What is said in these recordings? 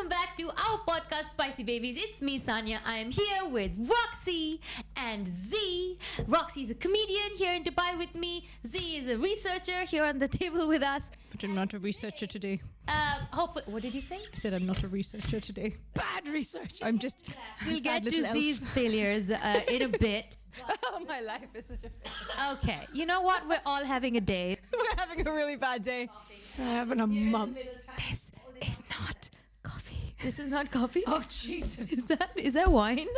welcome back to our podcast, Spicy Babies. It's me, Saaniya. I am here with Roxy and Z. Roxy is a comedian here in Dubai with me. Z is a researcher here on the table with us. But I'm not a researcher today. Hopefully, what did you say? I said I'm not a researcher today. Bad researcher. I'm just. We'll get to Z's failures in a bit. Oh, my life is such a failure. Okay, you know what? We're all having a day. We're having a really bad day. We're having a month. This is not coffee. This is not coffee? Oh, Jesus. Is that wine?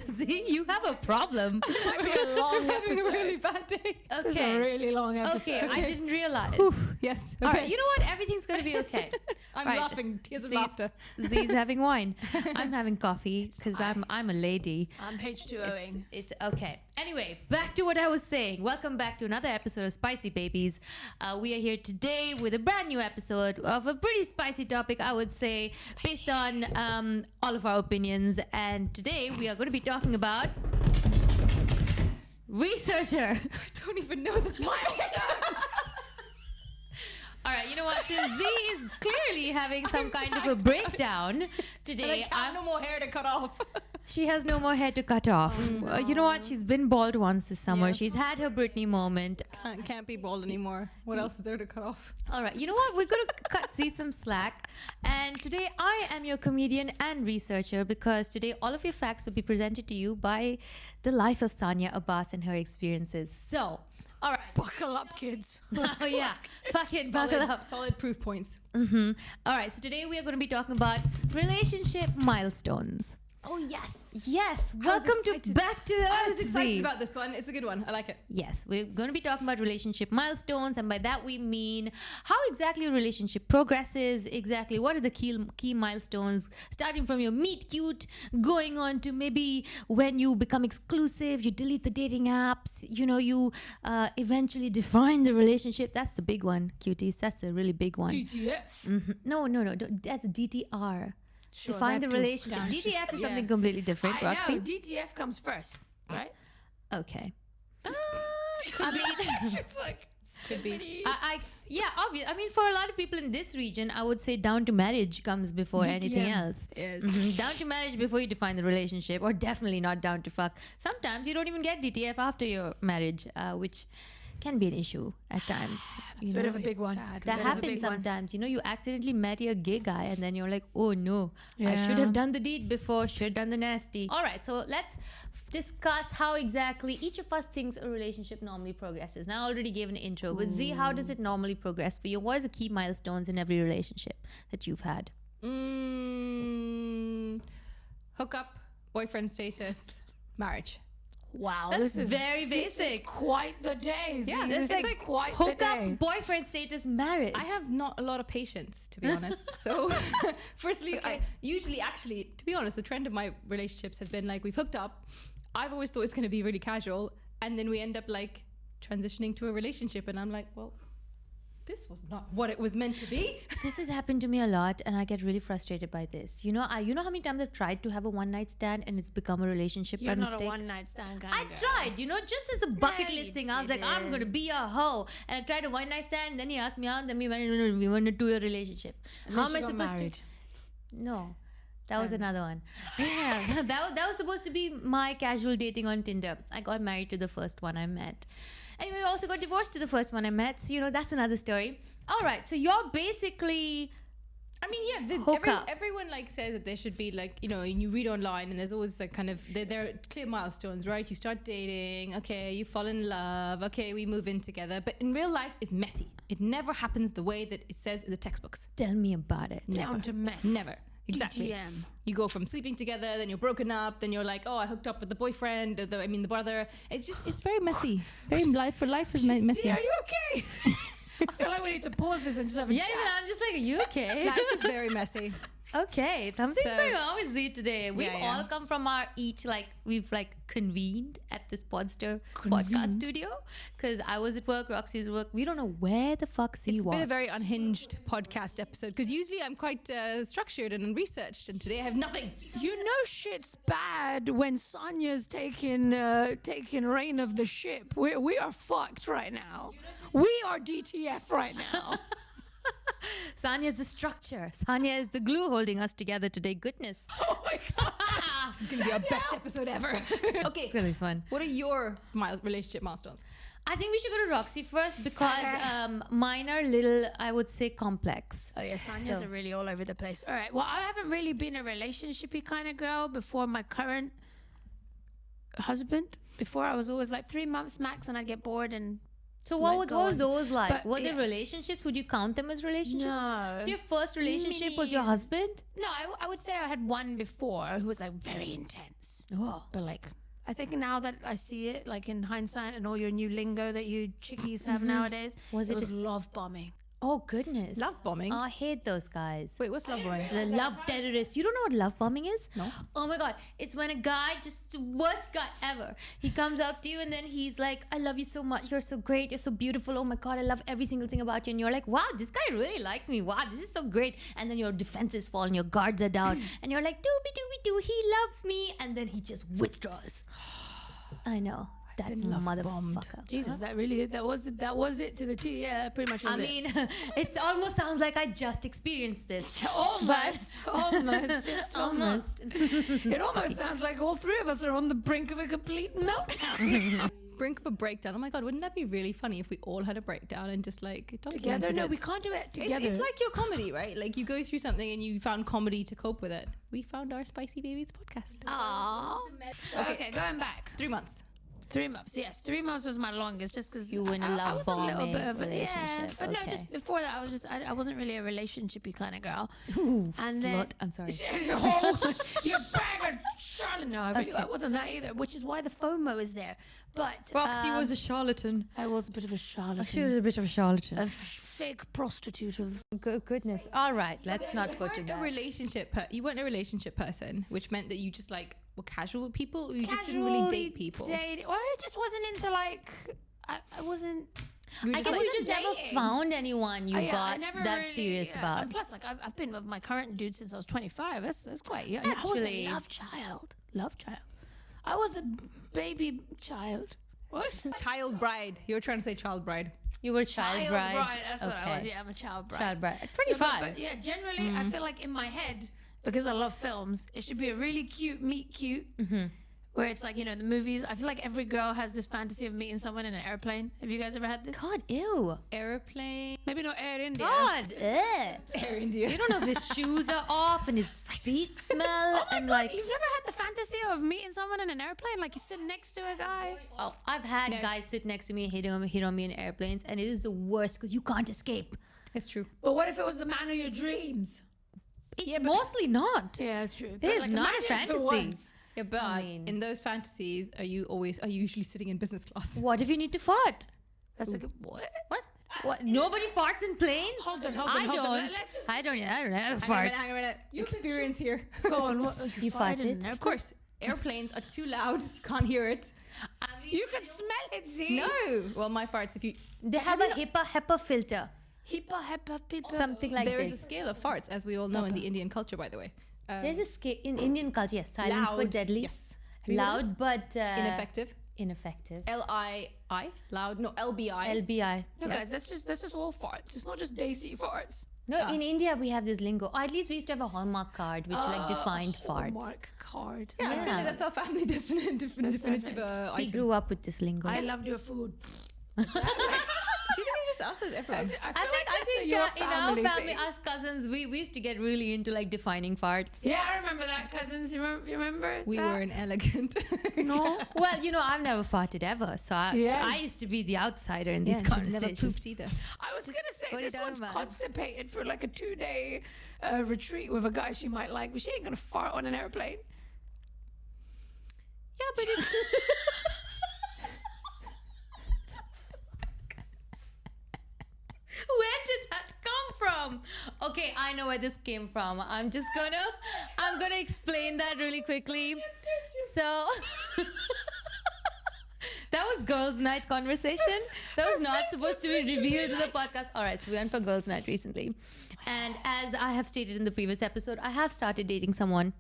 Z, you have a problem. This might be a long episode. Having a really bad day. Okay. This is a really long episode. Okay, I didn't realize. Yes. Okay. All right, you know what? Everything's going to be okay. I'm right. laughing. Tears of laughter. Z's having wine. I'm having coffee because I'm a lady. I'm H2Oing. It's okay. Anyway, back to what I was saying. Welcome back to another episode of Spicy Babies. We are here today with a brand new episode of a pretty spicy topic, I would say, based on all of our opinions. And today we are going to be talking about researcher. I don't even know the Milestones. All right, you know what? Since Z is clearly having some kind of a breakdown today, I have no more hair to cut off. She has no more hair to cut off. No. You know what? She's been bald once this summer. Yeah. She's had her Britney moment. Can't be bald anymore. What else is there to cut off? All right, you know what? We're going to cut Z some slack. And today I am your comedian and researcher because today all of your facts will be presented to you by the life of Saaniya Abbas and her experiences. So, all right. Buckle up, kids. Oh, yeah. Fucking buckle up. Solid proof points. Mm-hmm. All right, so today we are going to be talking about relationship milestones. Oh, yes. Yes, was welcome excited. back to the I was Z. excited about this one. It's a good one. I like it. Yes, we're going to be talking about relationship milestones, and by that we mean how exactly a relationship progresses, exactly what are the key milestones, starting from your meet cute, going on to maybe when you become exclusive, you delete the dating apps, you eventually define the relationship. That's the big one, cuties. That's a really big one. DTF. Mm-hmm. No, that's DTR. Sure, Define the that too. relationship. DTF is something completely different, Roxy. know. DTF comes first, right? Okay. I mean, It's like could be. obvious. I mean, for a lot of people in this region, I would say down to marriage comes before anything else. Yes. Mhm. Down to marriage before you define the relationship, or definitely not down to fuck. Sometimes you don't even get DTF after your marriage, which can be an issue at times. It's a bit of a big one. That happens sometimes. You accidentally marry a gay guy and then you're like, oh no, I should have done the deed before, should have done the nasty. All right, so let's discuss how exactly each of us thinks a relationship normally progresses. Now, I already gave an intro, but Z, how does it normally progress for you? What are the key milestones in every relationship that you've had? Hook up, boyfriend status, marriage. Wow, this is very basic. This is quite the day. Yeah, this it's is like quite Hook the up, day. boyfriend status, marriage. I have not a lot of patience, to be honest. So, firstly, I usually actually, to be honest, the trend of my relationships has been like we've hooked up. I've always thought it's going to be really casual, and then we end up like transitioning to a relationship, and I'm like, well, this was not what it was meant to be. This has happened to me a lot, and I get really frustrated by this. You know how many times I've tried to have a one-night stand and it's become a relationship You're by not mistake? a one-night stand guy. I tried, just as a bucket list thing. I was like, I'm going to be a hoe. And I tried a one-night stand, and then he asked me out, and then we went into a relationship. How am I supposed to? No. That was another one. Yeah, that was supposed to be my casual dating on Tinder. I got married to the first one I met. Anyway, I also got divorced to the first one I met. So, that's another story. All right. So you're basically... I mean, everyone like says that there should be like, and you read online and there's always like kind of, there are clear milestones, right? You start dating, okay, you fall in love, okay, we move in together. But in real life, it's messy. It never happens the way that it says in the textbooks. Tell me about it. Never. Down to mess. Never. Exactly. DTM. You go from sleeping together, then you're broken up, then you're like, oh, I hooked up with the boyfriend, the brother. It's very messy. Life is messy. See, are you okay? I feel like we need to pause this and just have a Yeah, chat. even I'm just like, are you okay? Life is very messy. Okay, something's So- going on with Z today. We've Yeah. all come from we've convened at this podcast studio because I was at work, Roxy's at work. We don't know where the fuck Z It's was. been a very unhinged podcast episode because usually I'm quite structured and researched, and today I have nothing. You know shit's bad when Saaniya's taking reign of the ship. We are fucked right now. We are DTF right now. Saaniya is the structure. Saaniya is the glue holding us together today. Goodness. Oh my god. This is going to be our best episode ever. Okay. It's really fun. What are your relationship milestones? I think we should go to Roxy first because mine are little, I would say, complex. Oh yeah, Saaniya's are really all over the place. All right. Well, I haven't really been a relationshipy kind of girl before my current husband. Before I was always like 3 months max, and I'd get bored and. So what were those like? But, Were they relationships? Would you count them as relationships? No. So your first relationship was your husband? No, I would say I had one before who was like very intense. Oh. But like, I think now that I see it, like in hindsight and all your new lingo that you chickies have nowadays, Was it it was a love bombing. Oh, goodness. Love bombing? I hate those guys. Wait, what's love bombing? The love terrorist. You don't know what love bombing is? No. Oh my God. It's when a guy, just the worst guy ever, he comes up to you and then he's like, I love you so much. You're so great. You're so beautiful. Oh my God. I love every single thing about you. And you're like, wow, this guy really likes me. Wow, this is so great. And then your defenses fall and your guards are down. And you're like, doobie doobie doo. He loves me. And then he just withdraws. I know. That motherfucker. Jesus, that was it to the T. Yeah, pretty much. I mean, it almost sounds like I just experienced this. Almost. It almost sounds like all three of us are on the brink of a complete meltdown. Brink of a breakdown. Oh my god, wouldn't that be really funny if we all had a breakdown and just like Together? No, we can't do it together. It's like your comedy, right? Like you go through something and you found comedy to cope with it. We found our Spicy Babies podcast. Aww. Okay, going back. 3 months. 3 months, yes. 3 months was my longest, just because you were in a love bombing relationship. Yeah, but no, just before that, I wasn't really a relationshipy kind of girl. Ooh, and slut. I'm sorry. You bag of Charlotte. No, I wasn't that either, which is why the FOMO is there. But Roxy was a charlatan. I was a bit of a charlatan. She was a bit of a charlatan. A fake prostitute of. Goodness. All right, let's not go to that. You weren't a relationship person, which meant that you just like were casual with people, or you just didn't really date people. Well, I just wasn't into like. I wasn't. I guess you just never found anyone you got that really, serious about. And plus, like I've been with my current dude since I was 25. That's quite young. Actually, I was a love child. I was a baby child. What? Child bride. You were trying to say child bride. You were child bride. That's what I was. Yeah, I'm a child bride. Child bride. At 25. But yeah, generally, I feel like in my head, because I love films, it should be a really cute meet cute. Where it's like, you know, the movies. I feel like every girl has this fantasy of meeting someone in an airplane. Have you guys ever had this? God, ew. Airplane. Maybe not Air India. God, Air India. You don't know if his shoes are off and his feet smell Oh my and God, like. you've never had the fantasy of meeting someone in an airplane? Like you sit next to a guy? Oh, I've had guys sit next to me and hit on me in airplanes, and it is the worst because you can't escape. It's true. But what if it was the man of your dreams? It's mostly not. Yeah, it's true. It is not a fantasy. Yeah, but in those fantasies, are you usually sitting in business class? What if you need to fart? That's a good. What? Nobody farts in planes? Hold on. I don't have a fart. Hang on a minute. Experience here. Go on. What, You farted? Of course. Airplanes are too loud, so you can't hear it. You can smell it, see? No. Well, my farts, They have a HEPA filter. HEPA. Something like there is a this. scale of farts, as we all know in the Indian culture, by the way. There's a scale in Indian culture, yes. Silent Loud, but deadly. yes. Loud but Ineffective. L-I-I. Loud. No, L-B-I. LBI. No, guys, that's just all farts. It's not just Daisy farts. No, in India we have this lingo. Or at least we used to have a Hallmark card which like defined farts. Hallmark card. Yeah, I feel like that's our family definitive We item. grew up with this lingo. I loved your food. Do you think it's just us or everyone? I think in our family, us cousins, we used to get really into like defining farts. Yeah, I remember that, cousins. You remember? We were inelegant. No. Well, you know, I've never farted ever, so I used to be the outsider in these She's conversations. never pooped either. I was gonna say What are you this talking one's about? constipated for like a 2-day retreat with a guy she might like, but she ain't gonna fart on an airplane. Yeah, but it's... Where did that come from? Okay, I know where this came from. I'm gonna explain that really quickly. So that was girls' night conversation. That was not supposed to be revealed to the podcast. All right, so we went for girls' night recently, and as I have stated in the previous episode, I have started dating someone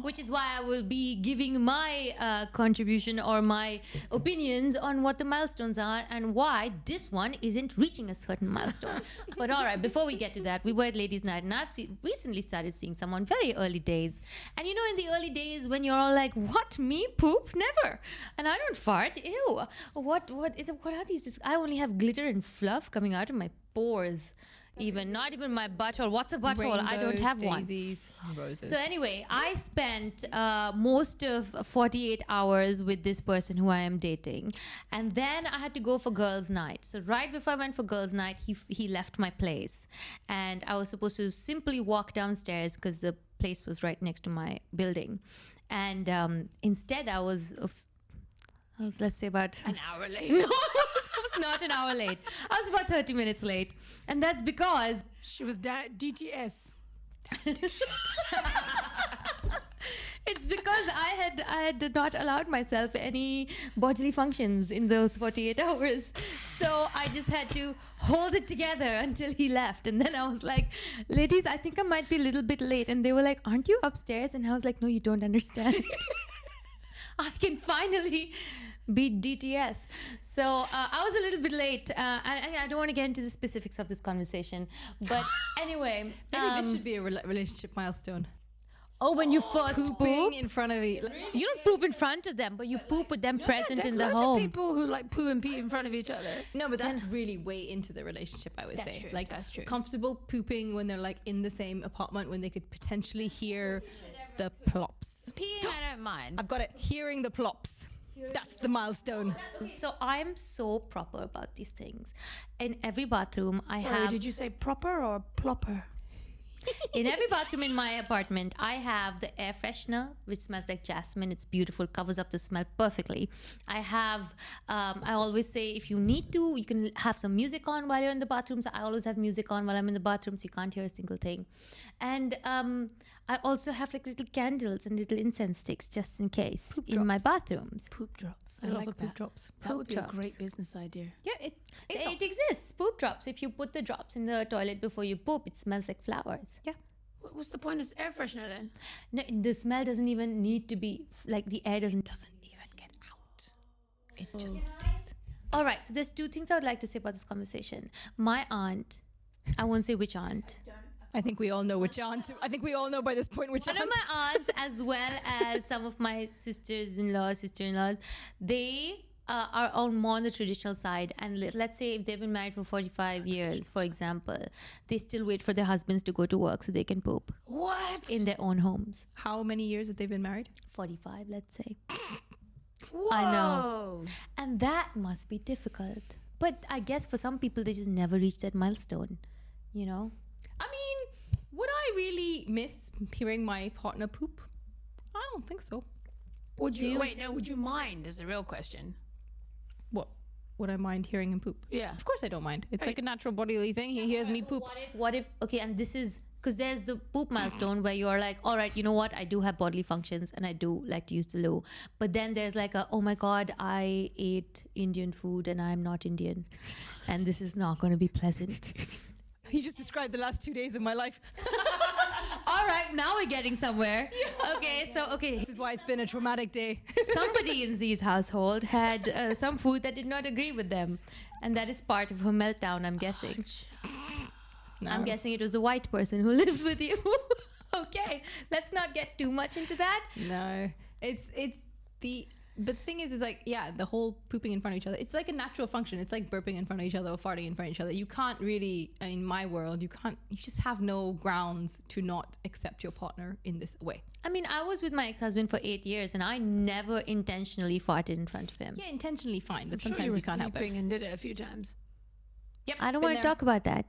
which is why I will be giving my contribution or my opinions on what the milestones are and why this one isn't reaching a certain milestone. But all right, before we get to that, we were at ladies' night, and I've recently started seeing someone very early days. And you know, in the early days when you're all like, "What, me poop? Never!" And I don't fart. Ew. What are these? I only have glitter and fluff coming out of my pores. Even not even my butthole. What's a butthole? I don't have daisies, one. Roses. So anyway, I spent most of 48 hours with this person who I am dating, and then I had to go for girls' night. So right before I went for girls' night, he left my place, and I was supposed to simply walk downstairs because the place was right next to my building, and instead I was let's say about an hour late. No, I was not an hour late. I was about 30 minutes late. And that's because she was DTS. it's because I had not allowed myself any bodily functions in those 48 hours. So I just had to hold it together until he left. And then I was like, "Ladies, I think I might be a little bit late." And they were like, "Aren't you upstairs?" And I was like, "No, you don't understand." I can finally beat DTS. So I was a little bit late. And I don't want to get into the specifics of this conversation. But anyway. Maybe this should be a relationship milestone. Oh, when you first Pooping poop? in front of each. You don't poop in front of them, but you poop with them present in the There's home. people who like poo and pee in front of each other. No, but that's really way into the relationship, I would That's say. true, Like that's true. comfortable pooping when they're like in the same apartment when they could potentially hear the plops. Peeing, I don't mind. I've got it. Hearing the plops. That's the milestone. So I'm so proper about these things. In every bathroom, I Sorry, have... did you say proper or plopper? In every bathroom in my apartment, I have the air freshener, which smells like jasmine. It's beautiful, covers up the smell perfectly. I have, I always say, if you need to, you can have some music on while you're in the bathroom. So I always have music on while I'm in the bathroom, so you can't hear a single thing. And I also have like little candles and little incense sticks just in case in my bathrooms. Poop drops. I There's like also poop drops. That would be drops. a great business idea. Yeah, It exists. Poop drops. If you put the drops in the toilet before you poop, it smells like flowers. yeah. What's the point of air freshener then? No, the smell doesn't even need to be like the air doesn't Even get out. It just stays. All right, so there's two things I would like to say about this conversation. My aunt, I won't say which aunt. I think we all know which aunt. I think we all know by this point which One aunt. of my aunts, as well as some of my sister-in-laws, they are on more on the traditional side. And let's say if they've been married for 45 years, for example, they still wait for their husbands to go to work so they can poop What? in their own homes. How many years have they been married? 45, let's say. Whoa. I know. And that must be difficult. But I guess for some people, they just never reach that milestone, you know? I mean, would I really miss hearing my partner poop? I don't think so. Would you wait? No. Would you mind? Is the real question. What? Would I mind hearing him poop? Yeah. Of course I don't mind. It's like a natural bodily thing. He hears me poop. What if, okay, and this is, because there's the poop milestone where you're like, all right, you know what? I do have bodily functions and I do like to use the loo. But then there's like oh my God, I ate Indian food and I'm not Indian. And this is not going to be pleasant. He just described the last 2 days of my life. All right, now we're getting somewhere. Okay, This is why it's been a traumatic day. somebody in Z's household had some food that did not agree with them. And that is part of her meltdown, I'm guessing. No. I'm guessing it was a white person who lives with you. Okay, let's not get too much into that. No, but the thing is like, yeah, the whole pooping in front of each other, it's like a natural function. It's like burping in front of each other or farting in front of each other. You can't really, in my world, you just have no grounds to not accept your partner in this way. I mean, I was with my ex-husband for 8 years and I never intentionally farted in front of him. Yeah, intentionally fine, but Sure, sometimes you can't help it. and did it a few times. Yep, I don't been want to there. talk about that.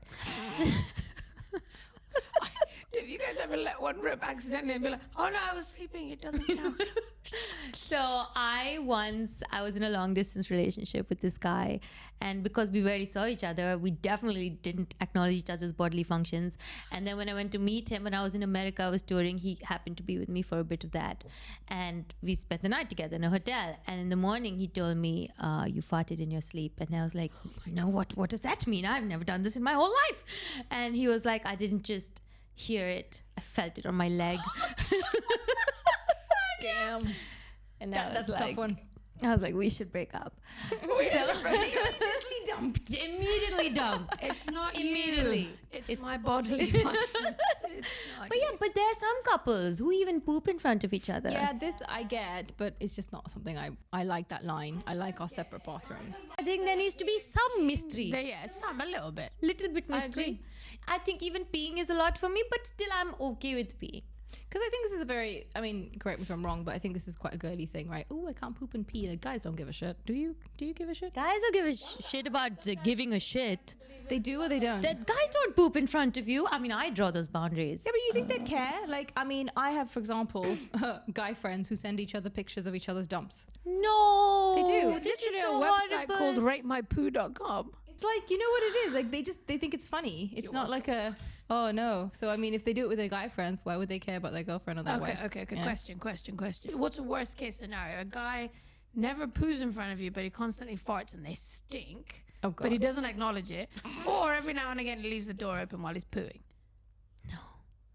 Have you guys ever let one rip accidentally and be like, "Oh no, I was sleeping. It doesn't count." So I was in a long distance relationship with this guy, and because we rarely saw each other, we definitely didn't acknowledge each other's bodily functions. And then when I went to meet him, when I was in America, I was touring, he happened to be with me for a bit of that, and we spent the night together in a hotel. And in the morning he told me, you farted in your sleep. And I was like, no, what does that mean? I've never done this in my whole life. And he was like, I didn't just hear it. I felt it on my leg. Damn. And now That's it's a tough one. I was like, we should break up. Immediately dumped. It's not Immediately. you. It's my bodily functions. But yeah, but there are some couples who even poop in front of each other. Yeah, this I get, but it's just not something I like that line. I like our separate bathrooms. I think there needs to be some mystery. Some a little bit. Little bit mystery. agree. I think even peeing is a lot for me, but still I'm okay with peeing. Because I think this is a very, I mean, correct me if I'm wrong, but I think this is quite a girly thing, right? Oh, I can't poop and pee. Like, guys don't give a shit. Do you? Do you give a shit? Guys don't give a shit about giving a shit. They do or they don't? That guys don't poop in front of you. I mean, I draw those boundaries. Yeah, but you think they'd care? Like, I mean, I have, for example, guy friends who send each other pictures of each other's dumps. No, They do. This There's is literally so a website horrible. called ratemypoo.com. It's like, you know what it is? Like, they think it's funny. It's not like a, oh no. So, I mean, if they do it with their guy friends, why would they care about their girlfriend or their wife? Okay. Yeah. Question. What's a worst case scenario? A guy never poos in front of you, but he constantly farts and they stink. Oh, God. But he doesn't acknowledge it. Or every now and again he leaves the door open while he's pooing. No.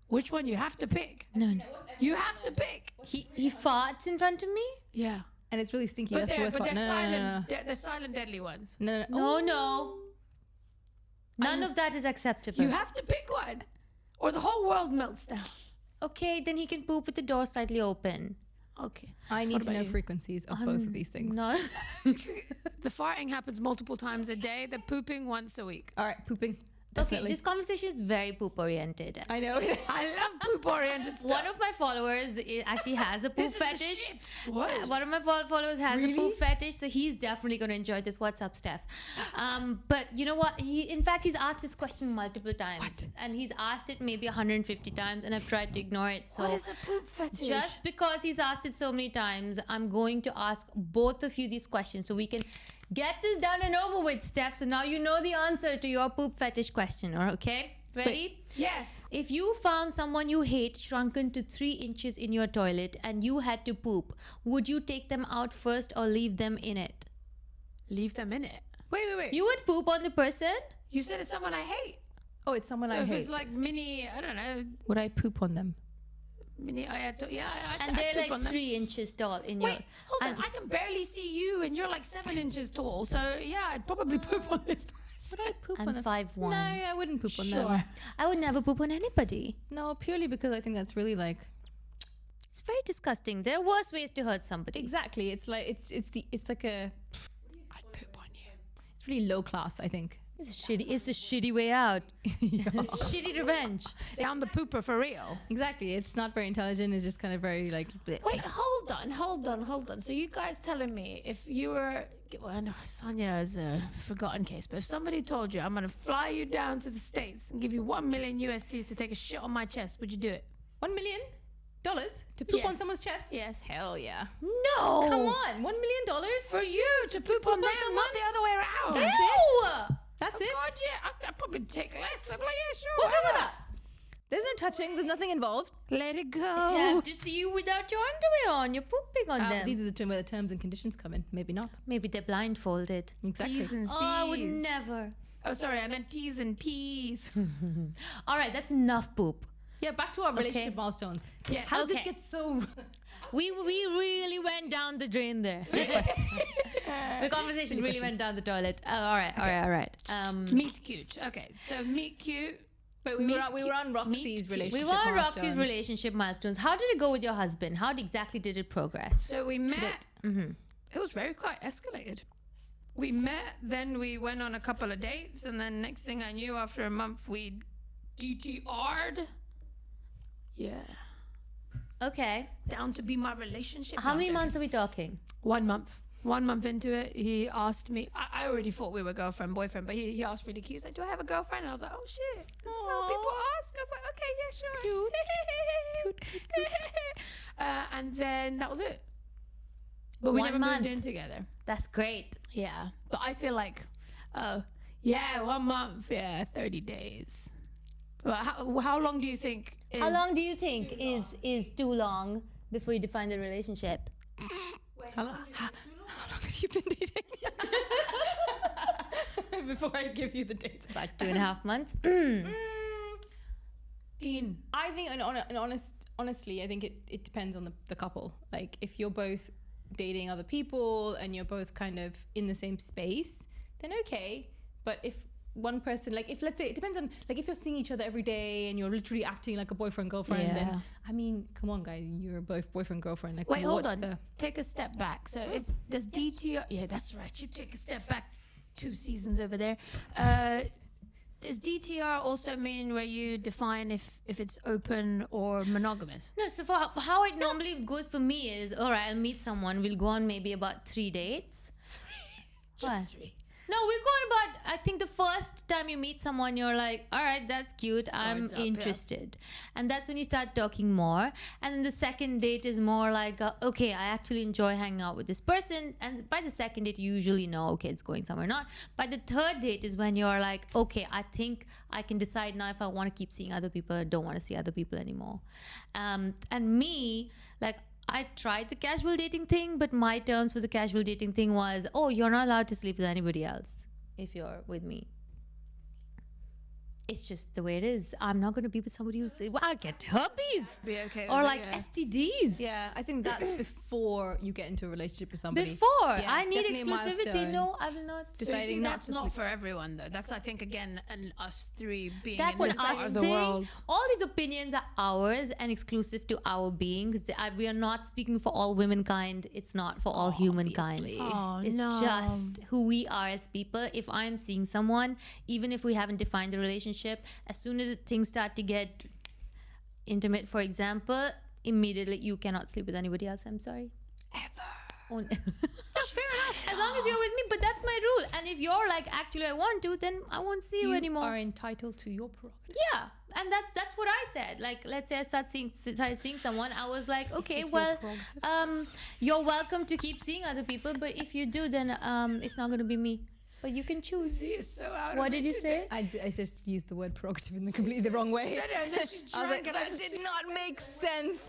Which one? You have to pick. No. You have to pick. He farts in front of me? Yeah. And it's really stinky. But That's the they're, worst but part. they're No, no, silent. no, no. They're silent, deadly ones. No. No. None of that is acceptable. You have to pick one, or the whole world melts down. Okay, then he can poop with the door slightly open. Okay. I need What to about know you? frequencies of both of these things. Not. The farting happens multiple times a day. The pooping once a week. All right, pooping. Okay, Definitely. this conversation is very poop oriented. I know. I love poop-oriented stuff. One of my followers actually has a poop This is the fetish. shit. What? One of my followers has a poop fetish, so he's definitely going to enjoy this. What's up, Steph? But you know what? In fact, he's asked this question multiple times, and he's asked it maybe 150 times, and I've tried to ignore it. So What is a poop fetish? just because he's asked it so many times, I'm going to ask both of you these questions so we can get this done and over with, Steph. So now you know the answer to your poop fetish question, okay? Ready? Yes. If you found someone you hate shrunken to 3 inches in your toilet and you had to poop, would you take them out first or leave them in it? Leave them in it. Wait. You would poop on the person? You said it's someone I hate. Oh, it's someone So I if hate. it's like mini, I don't know, Would I poop on them? mini, I And they're poop on like them. 3 inches tall in your... Wait, hold on. I can barely see you, and you're like 7 inches tall. So yeah, I'd probably poop on this person. Would I poop I'm on them? 5'1". No, I wouldn't poop on them. Sure. I would never poop on anybody. No, purely because I think that's really like It's very disgusting. There are worse ways to hurt somebody. exactly. It's like it's like a. I'd poop on you. It's really low class. I think. It's a shitty way out. It's shitty revenge. Down the pooper for real. Exactly. It's not very intelligent. It's just kind of very like. bleh. Wait, hold on. So you guys telling me if you were, well, I know Saaniya is a forgotten case, but if somebody told you I'm gonna fly you down to the States and give you 1 million USDs to take a shit on my chest, would you do it? $1 million to poop Yes. on someone's chest? Yes. Hell yeah. No! Come on, $1 million For you to poop on them, not the other way around. Ew! That's it. God, yeah, I'd probably take less. I'm like, yeah, sure. What's wrong why with not? that? There's no touching. There's nothing involved. Let it go. They have to see you without your underwear on. You're pooping on them. These are where the terms and conditions come in. Maybe not. Maybe they're blindfolded. Exactly. T's and C's. Oh, I would never. Oh, sorry, I meant T's and P's. All right, that's enough poop. Yeah, back to our relationship milestones. Yes. How did this Okay. get so? We really went down the drain there. The conversation really went down the toilet. All right. Meet cute. Okay, so meet cute. But we were on Roxy's relationship. We were on Roxy's milestones. relationship milestones. How did it go with your husband? How exactly did it progress? So we met. It was very quite escalated. We met, then we went on a couple of dates, and then next thing I knew, after a month, we DTR'd. Yeah. Okay. Down to be my relationship. How No, I'm many joking. months are we talking? 1 month. 1 month into it, he asked me. I already thought we were girlfriend, boyfriend, but he asked really cute. He's like, do I have a girlfriend? And I was like, oh shit. This is how people ask. I was like, okay, yeah, sure. Cute. And then that was it. But we 1 never month. moved in together. That's great. Yeah. But I feel like, yeah, 1 month. Yeah, 30 days. But how long do you think is... How long do you think is too long before you define the relationship? How long have you been dating? Before I give you the dates. About 2.5 months. I think, honestly, I think it depends on the couple. Like, if you're both dating other people and you're both kind of in the same space, then okay. But if one person, like, if, let's say, it depends on, like, if you're seeing each other every day and you're literally acting like a boyfriend girlfriend, then I mean, come on, guys, you're both boyfriend girlfriend. Like, wait, hold on. Take a step back. So if does DTR? Yeah, that's right. You take a step back. 2 seasons over there. Does DTR also mean where you define if it's open or monogamous? No, so for how it normally goes for me is, all right, I'll meet someone. We'll go on maybe about 3 dates. Just 3. No, we go on about, I think the first time you meet someone, you're like, all right, that's cute. I'm interested. And that's when you start talking more. And then the second date is more like, okay, I actually enjoy hanging out with this person. And by the second date, you usually know, okay, it's going somewhere or not. By the third date is when you're like, okay, I think I can decide now if I want to keep seeing other people or don't want to see other people anymore. And me, like, I tried the casual dating thing, but my terms for the casual dating thing was, oh, you're not allowed to sleep with anybody else if you're with me. It's just the way it is. I'm not going to be with somebody who's, well, I'll get herpes. Be okay. Or like STDs. Yeah, I think that's before you get into a relationship with somebody. Before. Yeah, I need definitely a exclusivity. milestone. No, I will not. Deciding that's not to not sleep. for everyone, though. That's, I think, again, us 3 being That's in an this part us of the thing. world. All these opinions are ours and exclusive to our beings. We are not speaking for all womankind. It's not for all humankind. Oh, It's no. just who we are as people. If I'm seeing someone, even if we haven't defined the relationship, as soon as things start to get intimate, for example, immediately you cannot sleep with anybody else. I'm sorry. Ever. Fair enough. As long as you're with me, but that's my rule. And if you're like, actually I want to, then I won't see you anymore. You are entitled to your prerogative. Yeah, and that's what I said. Like, let's say I started seeing someone, I was like, okay, just well, your you're welcome to keep seeing other people, but if you do, then it's not going to be me. But you can choose. She is so out What of did it you today. say? I just used the word prerogative in the completely wrong way. Said it, and then she I was drank like, it. that did not make sense.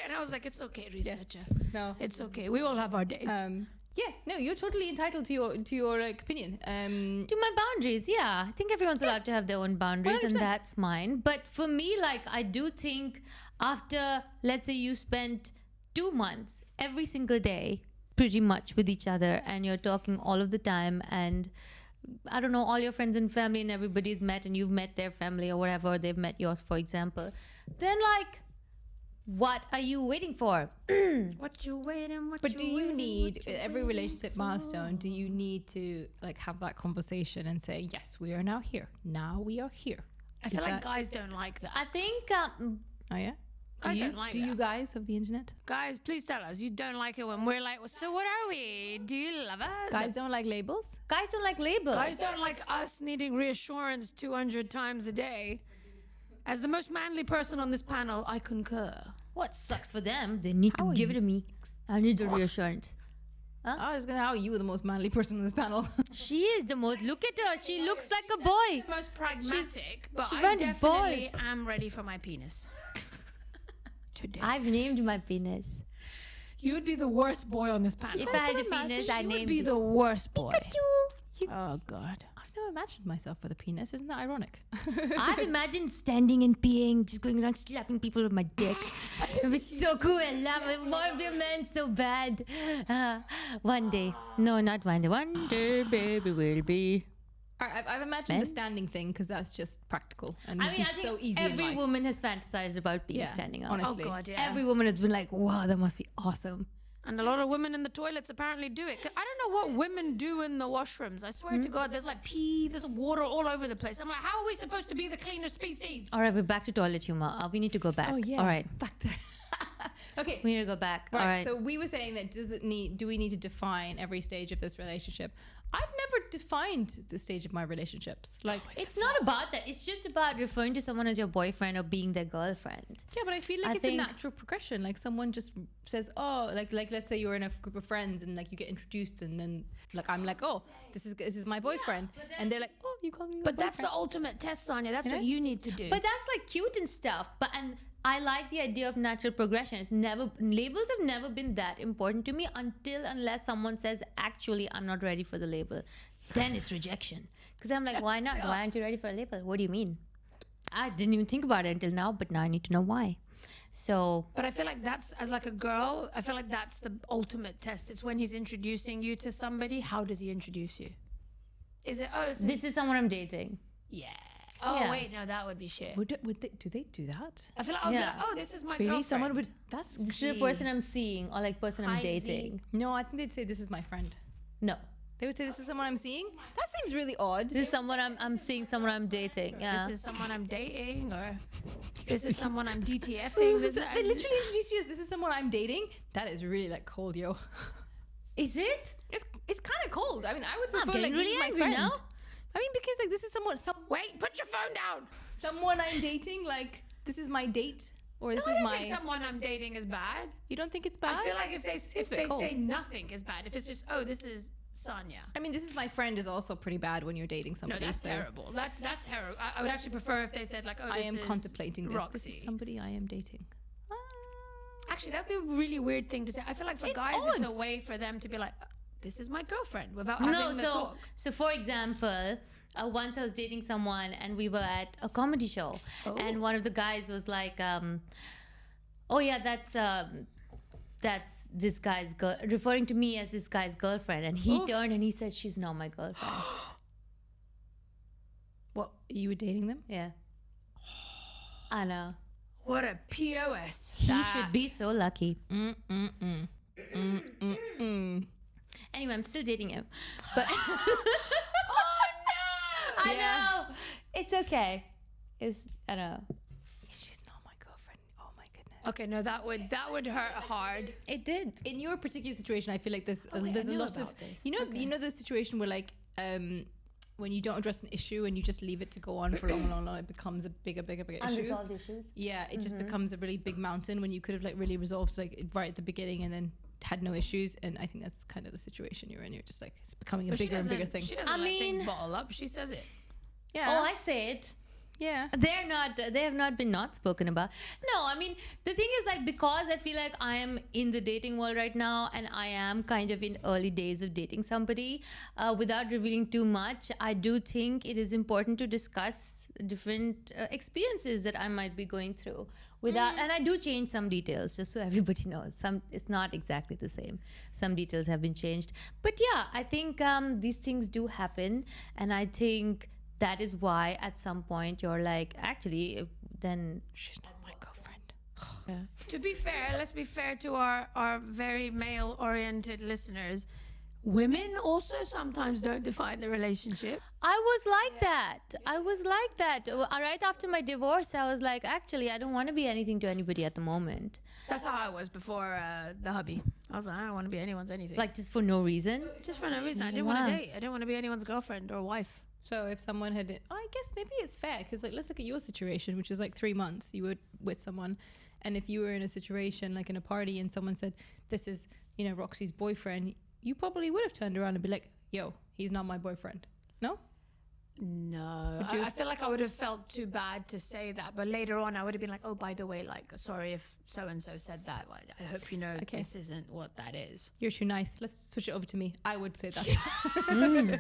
And I was like, it's okay, researcher. No. It's okay. We all have our days. Yeah, no, you're totally entitled to your like, opinion. To my boundaries, yeah. I think everyone's allowed to have their own boundaries, and 100%. that's mine. But for me, like, I do think after, let's say you spent 2 months every single day pretty much with each other and you're talking all of the time, and I don't know, all your friends and family and everybody's met and you've met their family or whatever, they've met yours, for example, then like, what are you waiting for? What you waiting? But do you need every relationship milestone? Do you need to like have that conversation and say, yes, we are now here. Now we are here. I feel like guys don't like that. I think Oh yeah. Guys don't like do that. you guys of the internet? Guys, please tell us. You don't like it when we're like, so what are we? Do you love us? Guys don't like labels. guys don't like labels. Guys don't like us needing reassurance 200 times a day. As the most manly person on this panel, I concur. What sucks for them? They need to give it to me. I need the reassurance. I was gonna. How are you the most manly person on this panel? She is the most. Look at her. She looks like a boy. Most pragmatic, but she I went definitely bald. am ready for my penis. Today. I've named my penis. You would be the worst boy on this panel. If I had a penis, I you would named be it. the worst boy. Pikachu. Oh God. I've never imagined myself with a penis. Isn't that ironic? I've imagined standing and peeing, just going around slapping people with my dick. It was so cool. I love it. I want to be a man so bad. One day. No, not one day. One day, baby, will be. I've imagined the standing thing because that's just practical and I would mean, be I think so easy in every life. woman has fantasized about being standing up. honestly. Oh God, yeah. Every woman has been like, wow, that must be awesome. And a lot of women in the toilets apparently do it. 'Cause I don't know what women do in the washrooms. I swear to God, there's like pee, there's water all over the place. I'm like, how are we supposed to be the cleaner species? All right, we're back to toilet humor. We need to go back. Oh yeah. All right. Back there. Okay. We need to go back. Right. All right. So we were saying that do we need to define every stage of this relationship? I've never defined the stage of my relationships. Like It's not about that. It's just about referring to someone as your boyfriend or being their girlfriend. yeah, but I feel like I it's think- a natural progression. Like someone just says, oh, like let's say you're in a group of friends and like you get introduced and then like I'm like, oh, this is my boyfriend, and they're like, oh, you call me. But that's the ultimate test, Saaniya. That's what you need to do. But that's like cute and stuff. And I like the idea of natural progression. Labels have never been that important to me unless someone says, actually, I'm not ready for the label. Then it's rejection. Because I'm like, why not? Why aren't you ready for a label? What do you mean? I didn't even think about it until now, but now I need to know why. So, But I feel like that's, as like a girl, I feel like that's the ultimate test. It's when he's introducing you to somebody. How does he introduce you? Is it, oh, this is someone I'm dating. yeah. Oh, Yeah. wait, no, that would be shit. Do they do that? I feel like, I'll be Yeah. like, oh, this is my Really? girlfriend. Someone would. That's. This is the person I'm seeing or like person I'm Hi, Z. dating. No, I think they'd say this is my friend. No. They would say this is someone I'm seeing. That seems really odd. This is someone I'm seeing, someone I'm dating. Yeah. This is someone I'm dating, or this is someone I'm DTFing. This They literally introduce you as this is someone I'm dating. That is really like cold, yo. Is it? It's kind of cold. I mean, I would I'm prefer like getting this really is my angry friend. now. I mean, because like this is Wait, put your phone down. someone I'm dating. Like this is my date, or this I is don't my. think someone I'm dating is bad. You don't think it's bad? I feel like if they Seems a bit cold. say nothing is bad, if it's just, oh, this is Saaniya. I mean, this is my friend is also pretty bad when you're dating No, somebody. that's so terrible. That's terrible. I would actually prefer if they said like, oh, I this am is contemplating this. Roxy. This is somebody I am dating. Actually, that'd be a really weird thing to say. I feel like for It's guys, odd. it's a way for them to be like, this is my girlfriend, without having No, the so talk. for example, once I was dating someone and we were at a comedy show, and one of the guys was like, "Oh yeah, that's this guy's girl," referring to me as this guy's girlfriend, and he turned and he said, "She's not my girlfriend." What? You were dating them? Yeah, I know. What a POS. He should be so lucky. Mm-mm-mm. Mm-mm-mm. Anyway, I'm still dating him, but Oh no! I know it's okay. I know She's not my girlfriend. Oh my goodness. Okay, no, that would hurt hard. it did. In your particular situation, I feel like there's wait, there's I a knew lot of about this. you know the situation where like when you don't address an issue and you just leave it to go on for long, it becomes a bigger issue. Unresolved issues. Yeah, it just becomes a really big mountain when you could have like really resolved like right at the beginning and then had no issues. And I think that's kind of the situation you're in. You're just like it's becoming a But bigger and bigger thing. She doesn't I let things mean- bottle up. She says it. Yeah. Oh, I say it. yeah. They have not been not spoken about. No, I mean, the thing is like, because I feel like I am in the dating world right now and I am kind of in early days of dating somebody, without revealing too much, I do think it is important to discuss different experiences that I might be going through without, and I do change some details just so everybody knows. It's not exactly the same. Some details have been changed, but yeah, I think these things do happen, and I think that is why at some point you're like, actually, then She's not my girlfriend. To be fair, let's be fair to our very male-oriented listeners. Women also sometimes don't define the relationship. I was like that. Right after my divorce, I was like, actually, I don't want to be anything to anybody at the moment. That's how I was before the hubby. I was like, I don't want to be anyone's anything. Like, just for no reason. just for no reason. I didn't want to date. I didn't want to be anyone's girlfriend or wife. So if someone had, I guess maybe it's fair because like let's look at your situation, which is like 3 months you were with someone, and if you were in a situation like in a party and someone said this is Roxy's boyfriend, you probably would have turned around and be like, yo, he's not my boyfriend. No? No, I feel like I would have felt too bad to say that, but later on I would have been like, oh, by the way, like, sorry if so and so said that. I hope you know this isn't what that is. You're too nice. Let's switch it over to me. I would say that.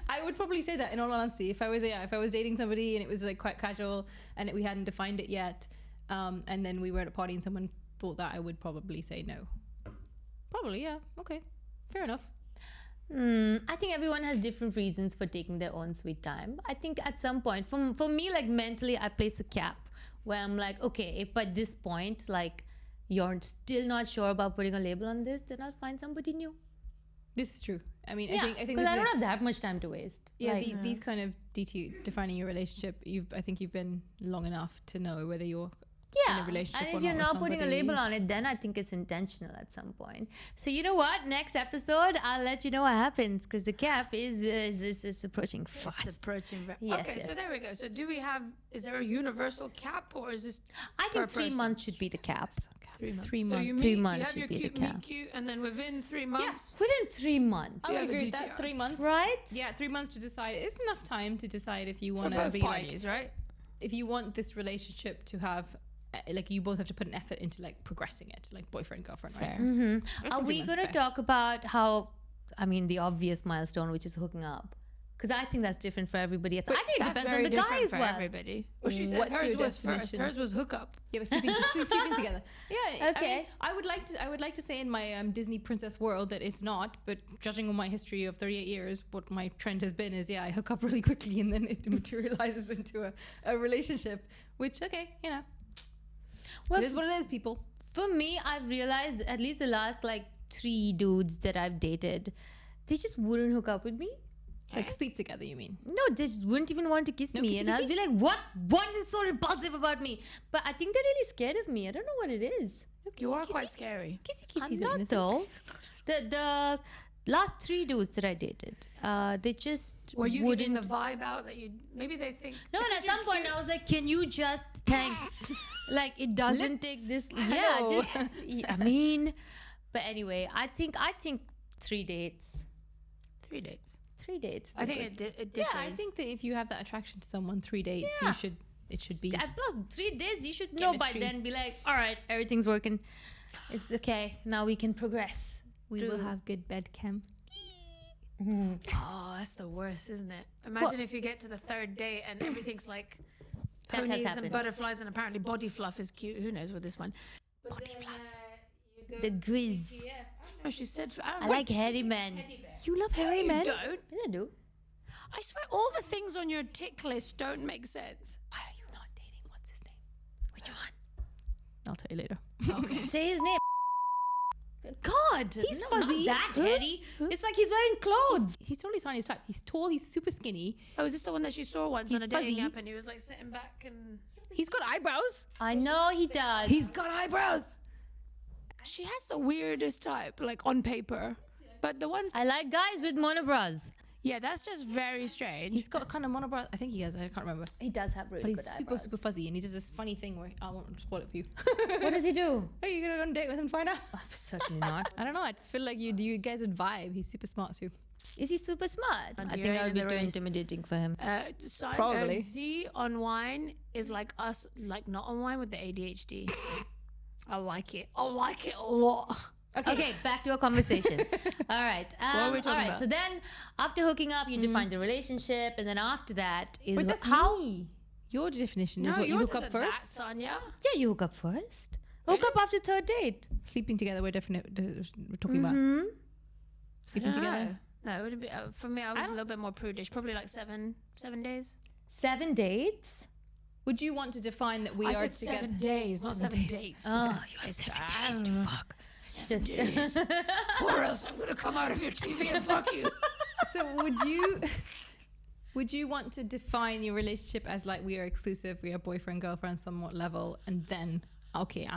I would probably say that in all honesty. If I was dating somebody and it was like quite casual and we hadn't defined it yet, and then we were at a party and someone thought that, I would probably say no. Probably, yeah. Okay, fair enough. I think everyone has different reasons for taking their own sweet time. I think at some point, for me, like mentally, I place a cap where I'm like, okay, if by this point, like you're still not sure about putting a label on this, then I'll find somebody new. This is true. I mean, Yeah, I think because I don't have that much time to waste. Yeah, Like, these kind of defining your relationship, I think you've been long enough to know whether you're in a relationship and or if you're not not with putting a somebody. label on it, then I think it's intentional at some point. So you know what? Next episode, I'll let you know what happens because the cap is approaching fast. It's approaching. Yes, Okay, so yes. there we go. So is there a universal cap or is this I think per 3 person? months should be the cap. 3 months? 3 So months. you 3 meet, months you have should your be the cute cap. meet cute, and then within 3 months, Within 3 months, I would Yeah, agree the with that. DTR. 3 months. right? Yeah, 3 months to decide. It's enough time to decide if you for want to both be parties, like, right? if you want this relationship to have, like, you both have to put an effort into like progressing it, like boyfriend, girlfriend, right? Are we going to talk about how, I mean, the obvious milestone, which is hooking up? Because I think that's different for everybody. I think it That's depends very on the guy different as for well. everybody. Well, she said What's hers your was first. definition? Hers was hookup. Yeah, but sleeping together. Yeah. Okay. I would like to say in my Disney princess world that it's not, but judging on my history of 38 years, what my trend has been is I hook up really quickly and then it materializes into a relationship. Which Well, it is what it is, people. for me, I've realized at least the last like 3 dudes that I've dated, they just wouldn't hook up with me. Like sleep together, you mean? No, they just wouldn't even want to kiss me. kissy And I'll be like, what is so repulsive about me? But I think they're really scared of me. I don't know what it is. You are quite scary. I'm not though. The last 3 dudes that I dated, they just Were you wouldn't. giving the vibe out that you maybe they think? No, and at because some you're point cute. I was like, can you just thanks? Like it doesn't take this. Yeah, Hello. I mean, but anyway, I think 3 dates. 3 dates. 3 dates. I think it Yeah, differs. I think that if you have that attraction to someone, 3 dates, Yeah. it should be. And plus 3 days, you should know by Chemistry. then. Be like, all right, everything's working. It's okay. Now we can progress. We True. will have good bed chem. Oh, that's the worst, isn't it? Imagine if you get to the 3rd day and everything's like That has ponies and happened. butterflies and apparently body fluff is cute. Who knows with this one? Body fluff. The grizz. No, she said. I like hairy men. You love hairy You men? don't. Yeah, I do. I swear, all the things on your tick list don't make sense. Why are you not dating? What's his name? Which one? I'll tell you later. Okay. Say his name. God, He's no, fuzzy. not that hairy. It's like he's wearing clothes. He's totally Saaniya's type. He's tall. He's super skinny. Oh, is this the one that she saw once He's on a dating fuzzy. app and he was like sitting back and He's got eyebrows. I know he does. He's got eyebrows. she has the weirdest type, like on paper. But the ones, I like guys with monobrows. yeah, that's just very strange. He's got kind of monobrow. I think he has. I can't remember. He does have really But he's good super, eyebrows. super fuzzy, and he does this funny thing where I won't spoil it for you. What does he do? Are you gonna go on a date with him? Find out. Certainly not. I don't know. I just feel like you guys would vibe. He's super smart too. Is he super smart? I you're think I would in be the too race. intimidating for him. Probably. Z on wine is like us, like not on wine with the ADHD. I like it. I like it a lot. Okay, back to our conversation. All right. What were we talking all right. about? So then, after hooking up, you define the relationship, and then after that is Wait, that's how. me. Your definition is No, what you yours hook up isn't that, first. Sonia. Yeah, you hook up first. Hook up after 3rd date. Sleeping together. We're talking about Hmm. sleeping I don't together. know. No, it would be for me. I was a little bit more prudish. Probably like 7 days. 7 dates. Would you want to define that we I are said together? 7 days, not 7 dates. Oh, you have 7 days to fuck. Just Or else I'm gonna come out of your TV and fuck you. So would you want to define your relationship as like we are exclusive, we are boyfriend girlfriend somewhat level, and then okay,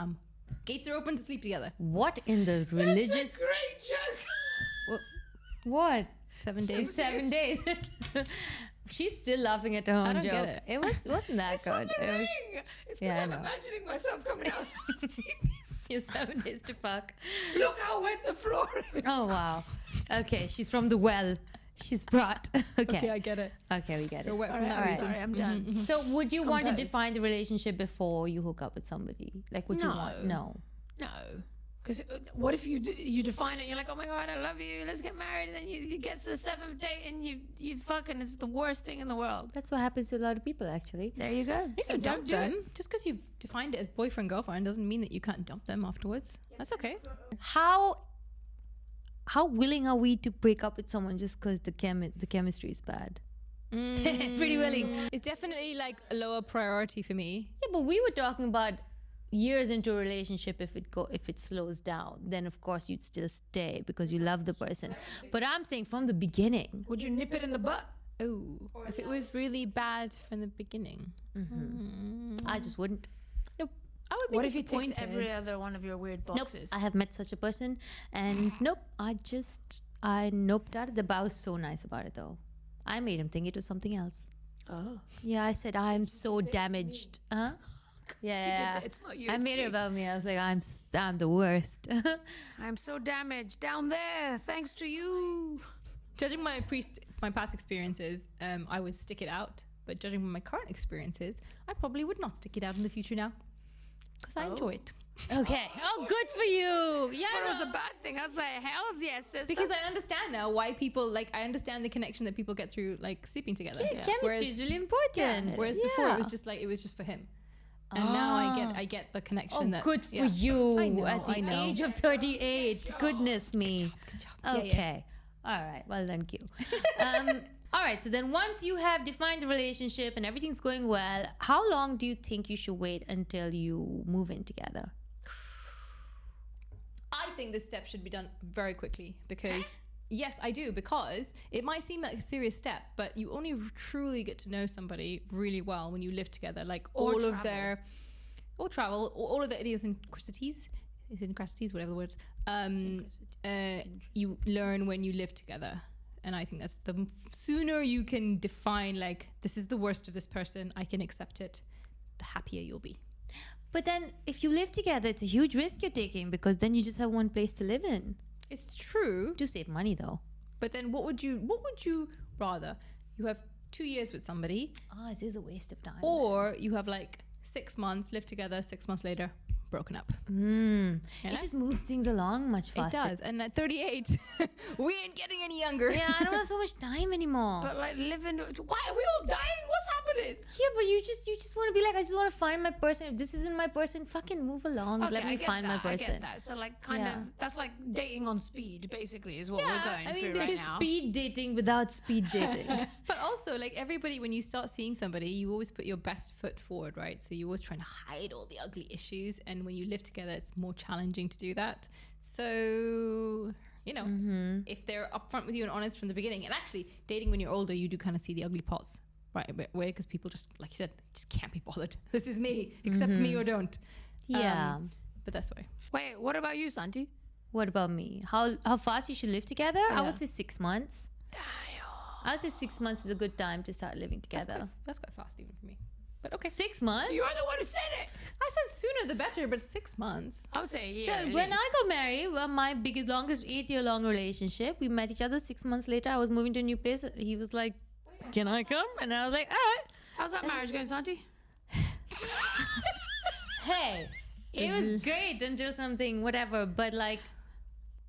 gates are open to sleep together. what in the religious? Great joke. What? 7 days. 7 days. She's still laughing at her own don't joke. get it. Wasn't that good. It was, It's because Yeah, I I'm know. imagining myself coming out of the TV. your 7 days to fuck. Look how wet the floor is. Oh wow. Okay, she's from the well. She's brought. Okay, Okay. I get it. Okay, we get You're it. wet All from right, that I'm reason. sorry, I'm done. So would you want to Composed. define the relationship before you hook up with somebody? Like would you want? No. No. Because what if you define it and you're like, oh my God, I love you, let's get married. And then you get to the 7th date and you fucking, it's the worst thing in the world. That's what happens to a lot of people actually. There you go. You So can don't dump do them. it. Just because you've defined it as boyfriend girlfriend doesn't mean that you can't dump them afterwards. That's okay. How willing are we to break up with someone just because the chemistry is bad? Pretty willing. It's definitely like a lower priority for me. Yeah, but we were talking about years into a relationship. If it slows down, then of course you'd still stay because you love the person. But I'm saying from the beginning. Would you nip it in the butt? Oh, if it was really bad from the beginning, I just wouldn't. nope. I would be What if he takes disappointed. every other one of your weird Nope. boxes? I have met such a person, and nope. I noped out of the. But I was so nice about it though. I made him think it was something else. Oh. Yeah, I said I'm so damaged. Huh? Yeah, that. It's not you, I it's made it me. about me. I was like, I'm the worst. I'm so damaged down there, thanks to you. Judging my past experiences, I would stick it out. But judging by my current experiences, I probably would not stick it out in the future now. Because I enjoy it. Okay. Oh, good for you. Yeah. But it was a bad thing. I was like, hell's yes, sister. Because I understand now why people I understand the connection that people get through sleeping together. Yeah, chemistry is really important. Whereas before it was just it was just for him. And now I get the connection. Oh, good for you. I know, at the age of 38. Goodness me. Good job. Okay. All right. Well, thank you. All right. So then once you have defined the relationship and everything's going well, how long do you think you should wait until you move in together? I think this step should be done very quickly because yes, I do, because it might seem like a serious step, but you only truly get to know somebody really well when you live together. All of their idiosyncrasies, whatever the words, you learn when you live together. And I think that's the sooner you can define this is the worst of this person, I can accept it, the happier you'll be. But then if you live together, it's a huge risk you're taking because then you just have one place to live in. It's true. Do save money though. But then what would you rather? You have 2 years with somebody. Oh, it is a waste of time. Or you have 6 months, live together, 6 months later, broken up. It just moves things along much faster. It does. And at 38, we ain't getting any younger. Yeah, I don't have so much time anymore. But living, why are we all dying? What's happening? Yeah, but you just want to be I just want to find my person. If this isn't my person, fucking move along. Okay, Let me find my person. I get that. So that's like dating on speed, basically, is what we're going through right because now. speed dating without speed dating. But also, everybody, when you start seeing somebody, you always put your best foot forward, right? So you're always trying to hide all the ugly issues. And when you live together, it's more challenging to do that. So, if they're upfront with you and honest from the beginning, and actually dating when you're older, you do kind of see the ugly parts right away because people just, like you said, just can't be bothered. This is me, accept me or don't. Yeah. But that's why. Wait, what about you, Santi? What about me? How fast you should live together? I would say 6 months. I would say 6 months is a good time to start living together. That's quite fast even for me. But okay. 6 months? You're the one who said it. I said sooner the better, but 6 months. I would say So when I got married, my longest 8-year-long relationship, we met each other 6 months later. I was moving to a new place. He was like, "Can I come?" And I was like, "All right." How's that marriage going, Santi? Hey, it was great until something, whatever. But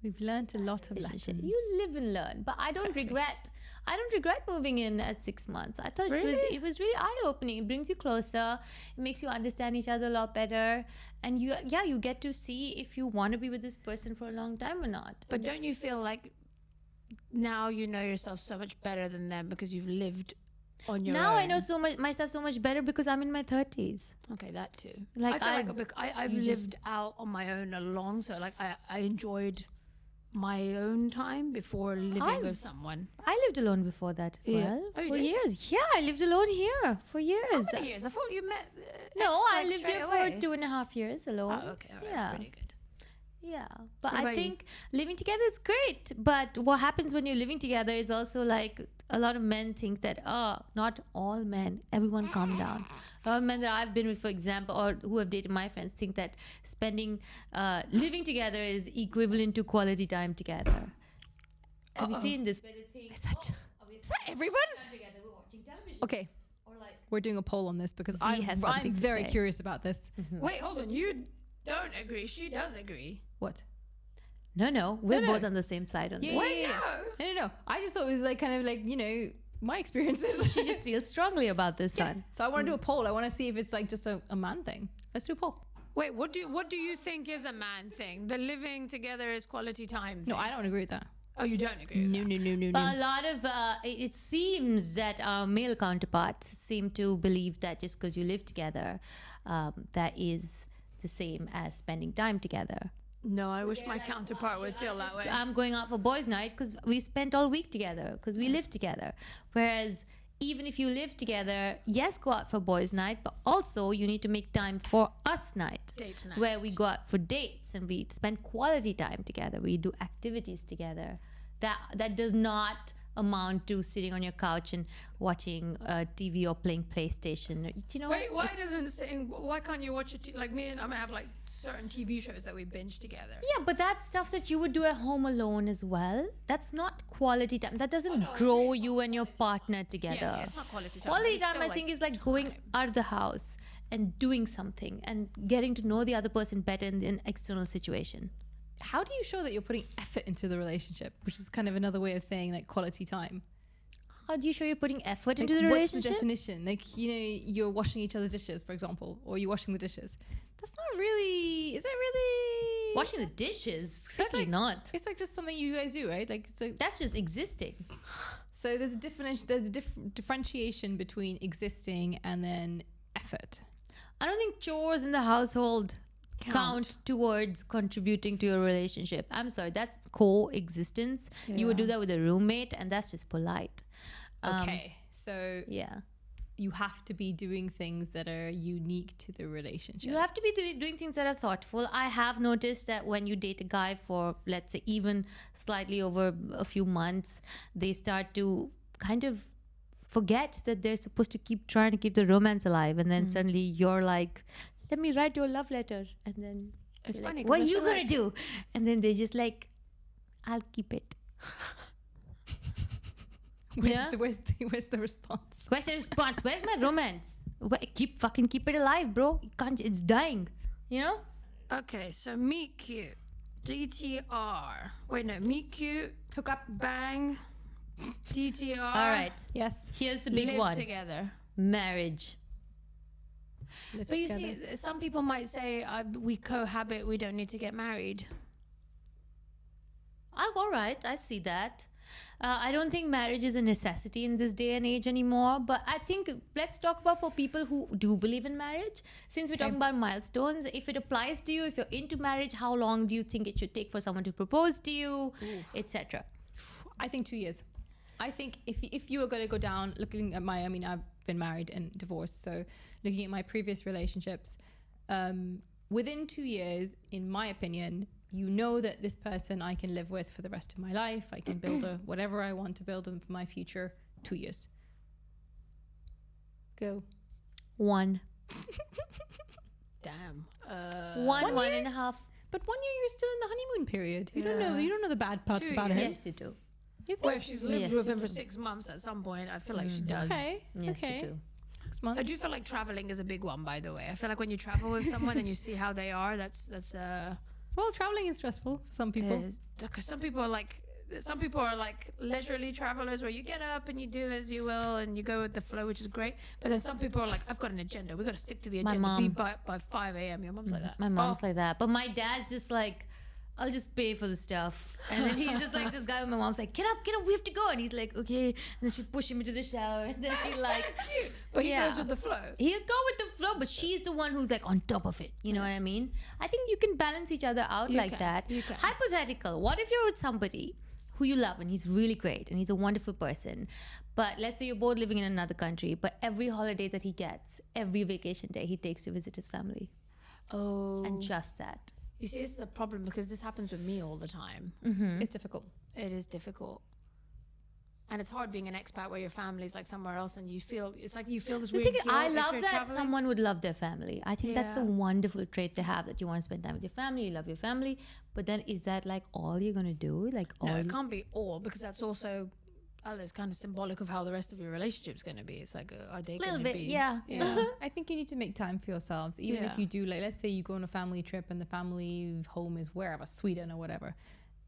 We've learned a lot of lessons. you live and learn. But I don't regret. I don't regret moving in at 6 months. I thought it was really eye-opening. It brings you closer. It makes you understand each other a lot better. And you get to see if you want to be with this person for a long time or not. But don't you feel like now you know yourself so much better than them because you've lived on your own? Now I know myself so much better because I'm in my 30s. Okay, that too. I've you lived out on my own alone, so I enjoyed my own time before living with someone. I lived alone before that as well. Oh, you for did? years. Yeah, I lived alone here for years. How many years? I thought you met. No, ex, I lived straight here away. for 2.5 years alone. Oh, okay, all right, Yeah. that's pretty good. Yeah, but What I about you? think living together is great. But what happens when you're living together is also a lot of men think that, not all men, everyone calm down. A lot of men that I've been with, for example, or who have dated my friends, think that living together is equivalent to quality time together. Have you seen this? Is that everyone? Together, we're watching television. Okay, Or we're doing a poll on this because has something I'm to very say. curious about this. Wait, hold on. You don't agree. She does agree. What? No, we're No. both on the same side on this. Wait, No. I just thought it was my experiences. She just feels strongly about this Yes. one. So I want to do a poll. I want to see if it's just a man thing. Let's do a poll. Wait, what do you think is a man thing? The living together is quality time thing? No, I don't agree with that. Oh, you don't agree with that? No. But a lot of it seems that our male counterparts seem to believe that just because you live together, that is the same as spending time together. No, I wish my counterpart would feel that way. I'm going out for boys' night because we spent all week together because we live together. Whereas even if you live together, yes, go out for boys' night, but also you need to make time for us night, Date night. where we go out for dates and we spend quality time together. We do activities together. That does not amount to sitting on your couch and watching TV or playing PlayStation. You know, Wait, why can't you watch it? Like me and I have certain TV shows that we binge together. Yeah, but that's stuff that you would do at home alone as well. That's not quality time. That doesn't grow you and your partner together. Yeah, it's not quality time. Quality but it's time, still, I think, is like going out of the house and doing something and getting to know the other person better in an external situation. How do you show that you're putting effort into the relationship, which is kind of another way of saying like quality time? How do you show you're putting effort Like, into the what's relationship? the definition? Like, you know, you're washing each other's dishes, for example, or you're washing the dishes. That's not really. Is that really Washing the dishes? Certainly like- not. It's like just something you guys do, right? Like, it's like, That's just existing. so there's a definition. There's a differentiation between existing and then effort. I don't think chores in the household count towards contributing to your relationship. I'm sorry, that's coexistence. You would do that with a roommate, and that's just polite. Okay, so Yeah. you have to be doing things that are unique to the relationship. You have to be doing things that are thoughtful. I have noticed that when you date a guy for, let's say, even slightly over a few months, they start to kind of forget that they're supposed to keep trying to keep the romance alive. And then suddenly you're like, let me write you a love letter. And then It's you're funny. like, what are you going to do? And then they're just like, I'll keep it. Where's the response? Where's the response? Where's my romance? Keep it alive, bro. You can't. It's dying. You know. Okay, so meet cute, DTR. Wait, no, meet cute, Hook up. bang, DTR. All right. Yes. Here's the big live one. together. Marriage. Live But you together. see, some people might say we cohabit. We don't need to get married. All right. I see that. I don't think marriage is a necessity in this day and age anymore. But I think let's talk about for people who do believe in marriage. Since we're talking about milestones, if it applies to you, if you're into marriage, how long do you think it should take for someone to propose to you, etc.? I think 2 years. I think if you were going to go down looking at my, I mean, I've been married and divorced, so looking at my previous relationships, within 2 years, in my opinion, you know that this person I can live with for the rest of my life. I can build whatever I want to build in my future. 2 years. Go. 1. Damn. 1.5. But 1 year you're still in the honeymoon period. You don't know. Yeah. You don't know the bad parts 2 about years. it. Yes, you do. You think? Well, if she's lived Yes, with you him for do. 6 months at some point, I feel like she does. Okay. Yes, okay. you do. 6 months. I do feel like traveling is a big one, by the way. I feel like when you travel with someone and you see how they are, that's Well, traveling is stressful for some people. because some people are like leisurely travelers where you get up and you do as you will and you go with the flow, which is great. But then some people are like, I've got an agenda. We got to stick to the My agenda. Be mom. by 5 a.m. Your mom's like that. My mom's like that. But my dad's just like, I'll just pay for the stuff. And then he's just like this guy with my mom's like, get up, we have to go. And he's like, okay. And then she'd push him into the shower. And then he's like, Cute. But he Yeah. goes with the flow. he'll go with the flow, but she's the one who's like on top of it. You know what I mean? I think you can balance each other out You like can. that. You can. Hypothetical. What if you're with somebody who you love and he's really great and he's a wonderful person, but let's say you're both living in another country, but every holiday that he gets, every vacation day he takes to visit his family, Oh. and just that. You see, this is a problem because this happens with me all the time. It's difficult. It is difficult. And it's hard being an expat where your family's like somewhere else and you feel this The weird thing is, guilt I if love you're that traveling. someone would love their family. I think that's a Yeah. wonderful trait to have, that you want to spend time with your family, you love your family. But then is that like all you're going to do? Like all No, it can't be all because that's also, I don't know, it's kind of symbolic of how the rest of your relationship's going to be. It's like, are they little going to bit, be? yeah. Yeah. I think you need to make time for yourselves. Even Yeah. if you do, like, let's say you go on a family trip and the family home is wherever, Sweden or whatever.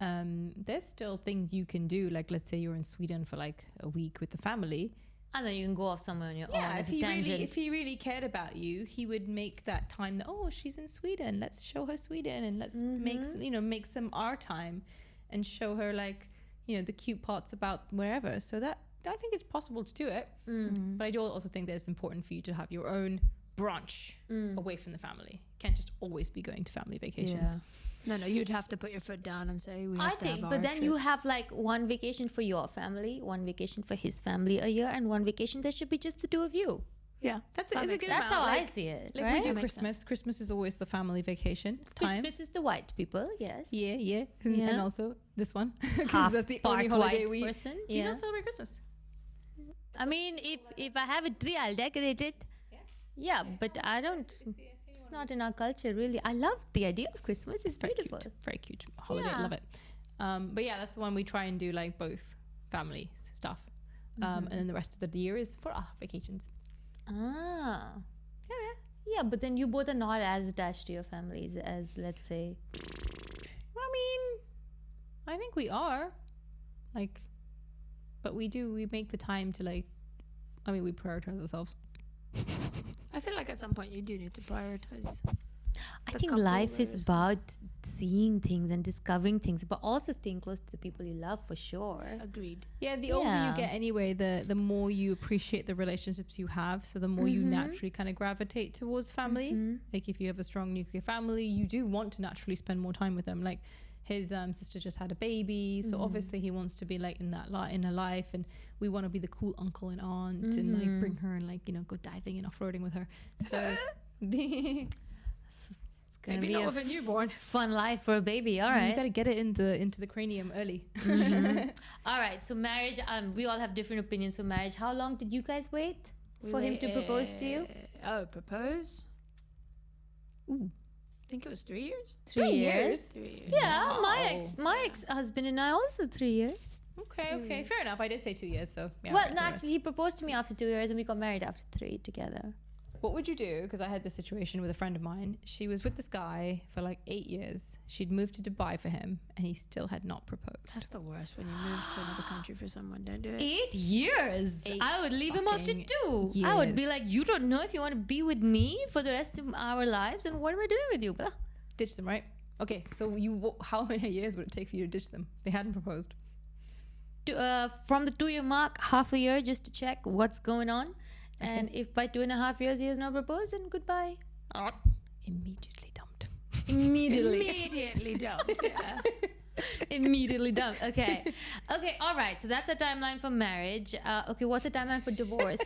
There's still things you can do. Like, let's say you're in Sweden for like a week with the family. And then you can go off somewhere on your Yeah, own if as a he tangent. really cared about you, he would make that time. That, oh, she's in Sweden. Let's show her Sweden and let's make some our time, and show her like the cute parts about wherever. So that I think it's possible to do it. But I do also think that it's important for you to have your own branch away from the family. You can't just always be going to family vacations. No, you'd have to put your foot down and say, we I have to think, have but our then you trips. have like one vacation for your family, one vacation for his family a year, and one vacation that should be just the two of you. Yeah. That's That a makes good sense. That's amount. how I Like- see it, Like right? we do Makes Christmas. Christmas is always the family vacation time. Christmas is the white people, yes. Yeah. Yeah. And also this one because Half that's the part only holiday white we. person. Do you Yeah. not celebrate Christmas? I mean, if I have a tree, I'll decorate it. Yeah, but I don't. It's not in our culture, really. I love the idea of Christmas. It's Very beautiful. cute. Very cute holiday. Yeah. Love it. But yeah, that's the one we try and do like both family stuff. And then the rest of the year is for our vacations. Ah. Yeah, but then you both are not as attached to your families as, let's say. I mean, I think we are. Like, but we make the time to like, I mean, we prioritize ourselves. I feel like at some point you do need to prioritize. I think life is about seeing things and discovering things, but also staying close to the people you love, for sure. Agreed. Yeah, the older you get anyway, the more you appreciate the relationships you have. So the more you naturally kind of gravitate towards family. Like if you have a strong nuclear family, you do want to naturally spend more time with them. Like his sister just had a baby, so obviously he wants to be like in that in her life, and we want to be the cool uncle and aunt and like bring her and like, you know, go diving and off-roading with her. So it's gonna Maybe be not with a newborn. fun life for a baby. All right. You got to get it into the cranium early. All right. So marriage. We all have different opinions for marriage. How long did you guys wait for him to propose to you? Propose? Ooh. I think it was 3 years. 3 years. 3 years. Yeah, my ex-husband and I also 3 years. Okay, fair enough. I did say 2 years, so yeah. Well, no, actually, he proposed to me after 2 years, and we got married after 3 together. What would you do? Because I had this situation with a friend of mine. She was with this guy for like 8 years. She'd moved to Dubai for him, and he still had not proposed. That's the worst when you move to another country for someone. Don't do it. 8 years. 8 I would leave him after 2. years. I would be like, you don't know if you want to be with me for the rest of our lives, and what am I doing with you? Blah. Ditch them, right? Okay, so how many years would it take for you to ditch them? They hadn't proposed. From the 2-year mark, half a year just to check what's going on. Okay. And if by 2.5 years he has not proposed, then goodbye. Immediately dumped. Immediately dumped, yeah. Immediately dumped. Okay. Okay, all right. So that's a timeline for marriage. Okay, what's the timeline for divorce?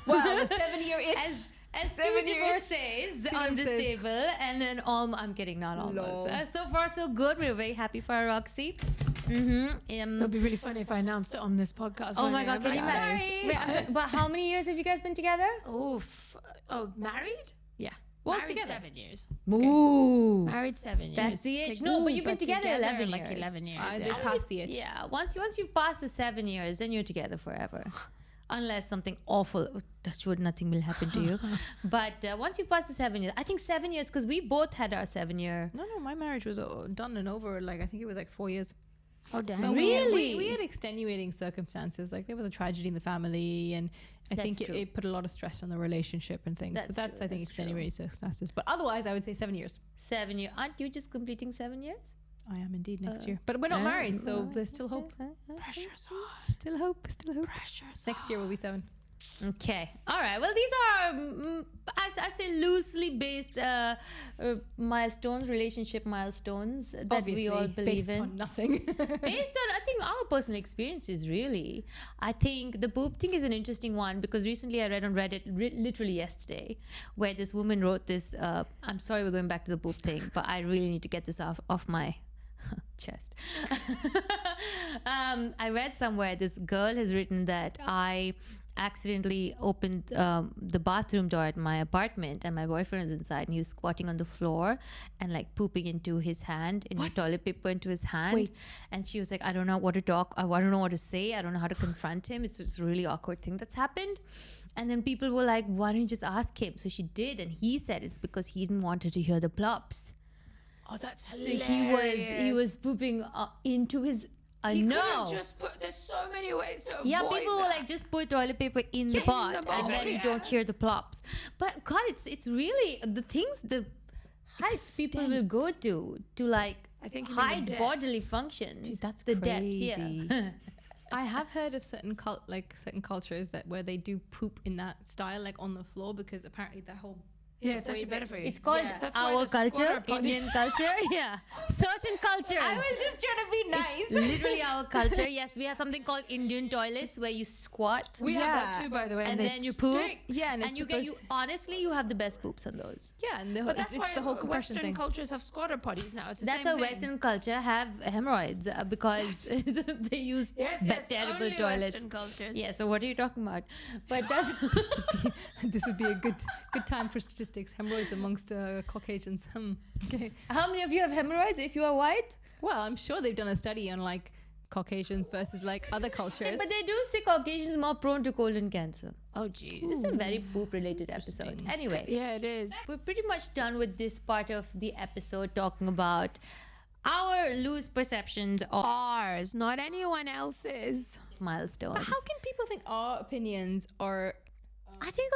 Well, a 7-year itch. As 2 divorces on this table, and then I'm kidding, not almost. So far, so good. We're very happy for our Roxy. It'll be really funny if I announced it on this podcast. Oh my God, can you imagine? But how many years have you guys been together? Married? Yeah. Well, married together 7 years. Ooh. Married 7 years. That's the age. No, but you've been together 11 like years. 11 years. They passed the age. Yeah. Once you've passed the 7 years, then you're together forever. Unless something awful, touch wood, nothing will happen to you. But once you've passed the 7 years, I think 7 years, because we both had our 7-year. No, my marriage was done and over. Like, I think it was like 4 years. Oh, damn. But really? We had extenuating circumstances. Like, there was a tragedy in the family, and I think it put a lot of stress on the relationship and things. So that's I think, extenuating circumstances. But otherwise, I would say 7 years. 7 years. Aren't you just completing 7 years? I am indeed next year. But we're not married, so there's still hope. Pressure's on. Still hope. Pressure's Next year will be 7. Okay. All right. Well, these are, I'd say, loosely based milestones, relationship milestones that Obviously, we all believe based in. on nothing. Based on, I think, our personal experiences, really. I think the boob thing is an interesting one, because recently I read on Reddit, literally yesterday, where this woman wrote this, I'm sorry we're going back to the boob thing, but I really need to get this off my chest. I read somewhere this girl has written that I accidentally opened the bathroom door at my apartment, and my boyfriend was inside, and he was squatting on the floor and like pooping into his hand, toilet paper into his hand. And she was like, I don't know what to talk, I don't know what to say, I don't know how to confront him. It's just a really awkward thing that's happened. And then people were like, why don't you just ask him? So she did, and he said it's because he didn't want her to hear the plops. Oh, that's so hilarious. he was pooping into his. He could have just put. There's so many ways to avoid people were like, just put toilet paper in the pot, and then you don't hear the plops. But God, it's really the things, the heights people will go to like, I think hide bodily functions. Dude, that's the crazy. depths. Yeah. I have heard of certain cultures where they do poop in that style, like on the floor, because apparently the whole it's actually better for you. It's called our culture, Indian culture. Yeah, certain cultures. I was just trying to be nice. It's literally our culture. Yes, we have something called Indian toilets where you squat. We have that too, by the way. And then you poop. Yeah, and you honestly, you have the best poops on those. Yeah, and that's why the whole compression Western thing. cultures have squatter potties now. It's the that's same why thing. Western culture have hemorrhoids because they use terrible only toilets. Western cultures. Yeah. So what are you talking about? But this would be a good time for statistics. Hemorrhoids amongst Caucasians. Okay. How many of you have hemorrhoids if you are white? Well, I'm sure they've done a study on like Caucasians versus like other cultures. But they do say Caucasians more prone to colon cancer. Oh, jeez. This is a very poop-related episode. Anyway, Yeah, it is. we're pretty much done with this part of the episode talking about our loose perceptions of Ours, not anyone else's. milestones. How can people think our opinions are I think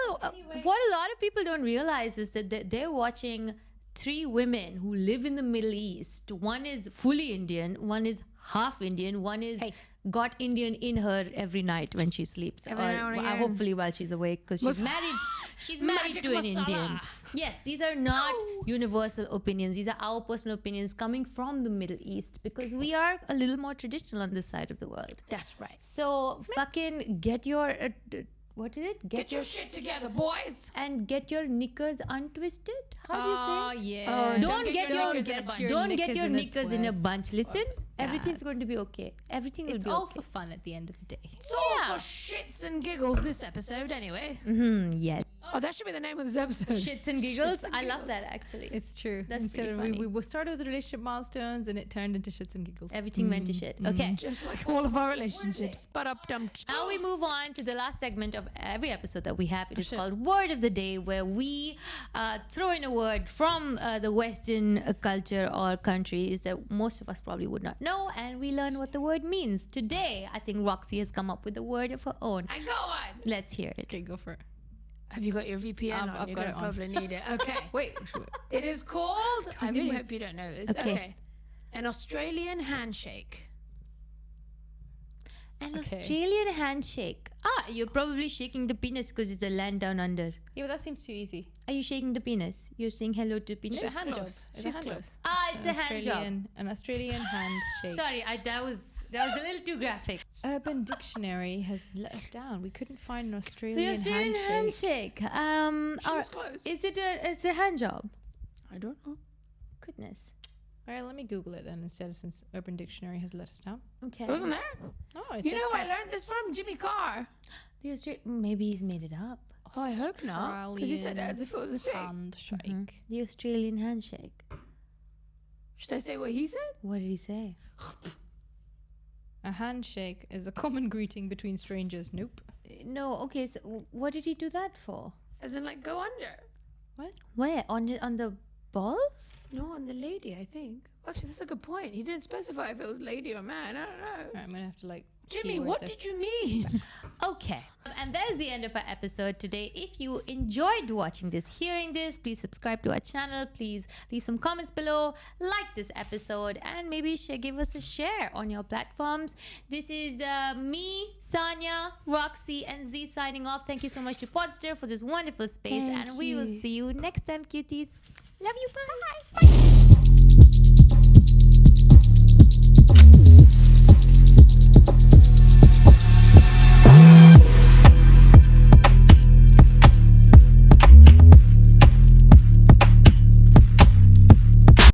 what a lot of people don't realize is that they're watching 3 women who live in the Middle East. One is fully Indian, one is half Indian, one is got Indian in her every night when she sleeps. Every now and again. Hopefully while she's awake, because she's married. She's married Magic to an masala. Indian. Yes, these are not universal opinions. These are our personal opinions coming from the Middle East, because we are a little more traditional on this side of the world. That's right. So fucking get your what is it? Get your shit together, boys. And get your knickers untwisted. How do you say? yeah. Don't get your knickers in a bunch. don't get your knickers in a twist. bunch. Listen, everything's going to be okay. Everything will It's be all okay. for fun at the end of the day. It's all for shits and giggles this episode, anyway. Yes. Oh, that should be the name of this episode. Shits and giggles. Shits and I love giggles. that actually. It's true. That's Instead pretty of funny. we started with relationship milestones and it turned into shits and giggles. Everything went to shit. Okay. Just like all of our relationships. But up dumped. Now we move on to the last segment of every episode that we have. It is called Word of the Day, where we throw in a word from the Western culture or countries that most of us probably would not know, and we learn what the word means. Today, I think Roxy has come up with a word of her own. And go on. Let's hear it. Okay, go for it. Have you got your VPN on? I've You got don't it on. probably need it. Okay. Wait. It is called. I really hope you don't know this. Okay. Okay. An Australian handshake. An Okay. Australian handshake. You're probably shaking the penis because it's a land down under. Yeah, but that seems too easy. Are you shaking the penis? You're saying hello to penis? It's a hand job. close. It's She's a hand close. job. It's a hand job. An Australian handshake. Sorry, that was a little too graphic. Urban Dictionary has let us down. We couldn't find an The Australian, Australian handshake. She All was right. close. It's a hand job. I don't know. Goodness. All right, let me Google it then instead, since Urban Dictionary has let us down. Okay. It wasn't there. Oh, it's You know who I learned this from? Jimmy Carr. Maybe he's made it up. Oh, I hope not. Because he said it as if it was a thing. handshake. The Australian handshake. Should I say what he said? What did he say? A handshake is a common greeting between strangers. Nope. No. Okay. So what did he do that for? As in, like, go under. Where on the balls? No, on the lady, I think. Actually, that's a good point. He didn't specify if it was lady or man. I don't know. All right, I'm gonna have to like. Jimmy, keyword what this. did you mean? Okay. And that is the end of our episode today. If you enjoyed watching this, hearing this, please subscribe to our channel. Please leave some comments below, like this episode, and maybe give us a share on your platforms. This is me, Saaniya, Roxy, and Z signing off. Thank you so much to Podster for this wonderful space. Thank and we will you. see you next time, cuties. Love you. Bye.